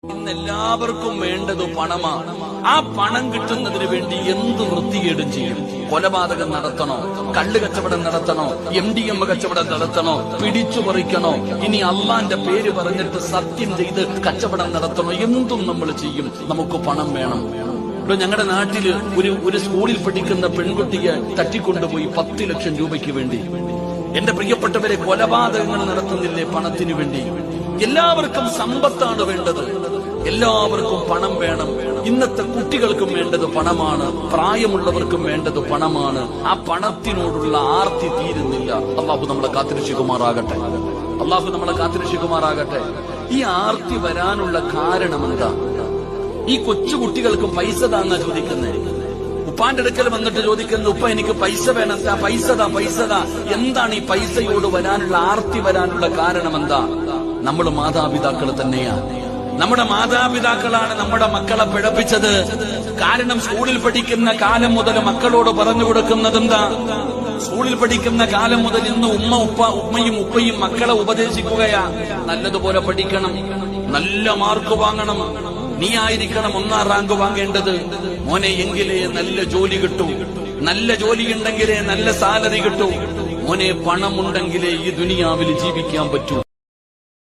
ഇന്നെല്ലാവർക്കും വേണ്ടത് പണമാണ്. ആ പണം കിട്ടുന്നതിന് വേണ്ടി എന്ത് വൃത്തികേടും ചെയ്യും. കൊലപാതകം നടത്തണോ, കള്ള് കച്ചവടം നടത്തണോ, MDMA കച്ചവടം നടത്തണോ, പിടിച്ചു പറിക്കണോ, ഇനി അള്ളാന്റെ പേര് പറഞ്ഞിട്ട് സത്യം ചെയ്ത് കച്ചവടം നടത്തണോ, എന്തും നമ്മൾ ചെയ്യും. നമുക്ക് പണം വേണം. ഇവിടെ ഞങ്ങളുടെ നാട്ടില് ഒരു സ്കൂളിൽ പഠിക്കുന്ന പെൺകുട്ടിയെ തട്ടിക്കൊണ്ടുപോയി 10 ലക്ഷം രൂപയ്ക്ക് വേണ്ടി. എന്റെ പ്രിയപ്പെട്ടവരെ, കൊലപാതകങ്ങൾ നടത്തുന്നില്ലേ പണത്തിനു വേണ്ടി? എല്ലാവർക്കും സമ്പത്താണ് വേണ്ടത്, എല്ലാവർക്കും പണം വേണം. ഇന്നത്തെ കുട്ടികൾക്കും വേണ്ടത് പണമാണ്, പ്രായമുള്ളവർക്കും വേണ്ടത് പണമാണ്. ആ പണത്തിനോടുള്ള ആർത്തി തീരുന്നില്ല. അള്ളാഹു നമ്മളെ കാത്തിരക്ഷിക്കുമാറാകട്ടെ, അള്ളാഹു നമ്മളെ കാത്തിരക്ഷിക്കുമാറാകട്ടെ. ഈ ആർത്തി വരാനുള്ള കാരണം എന്താ? ഈ കൊച്ചുകുട്ടികൾക്ക് പൈസ താന്നാ ചോദിക്കുന്നേ. ഉപ്പാന്റെ അടുക്കൽ വന്നിട്ട് ചോദിക്കുന്നത്, ഉപ്പ എനിക്ക് പൈസ വേണം, പൈസ. എന്താണ് ഈ പൈസയോട് വരാനുള്ള ആർത്തി വരാനുള്ള കാരണം എന്താ? നമ്മൾ മാതാപിതാക്കൾ തന്നെയാണ്. നമ്മുടെ മാതാപിതാക്കളാണ് നമ്മുടെ മക്കളെ പിഴപ്പിച്ചത്. കാരണം സ്കൂളിൽ പഠിക്കുന്ന കാലം മുതൽ മക്കളോട് പറഞ്ഞു കൊടുക്കുന്നത് എന്താ? സ്കൂളിൽ പഠിക്കുന്ന കാലം മുതൽ ഇന്ന് ഉമ്മയും ഉപ്പയും മക്കളെ ഉപദേശിക്കുകയാ, നല്ലതുപോലെ പഠിക്കണം, നല്ല മാർക്ക് വാങ്ങണം, നീ ആയിരിക്കണം 1ാം റാങ്ക് വാങ്ങേണ്ടത് മോനെ, എങ്കിലേ നല്ല ജോലി കിട്ടൂ, നല്ല ജോലി ഉണ്ടെങ്കിലേ നല്ല സാലറി കിട്ടൂ മോനെ, പണമുണ്ടെങ്കിലേ ഈ ദുനിയാവിൽ ജീവിക്കാൻ പറ്റൂ.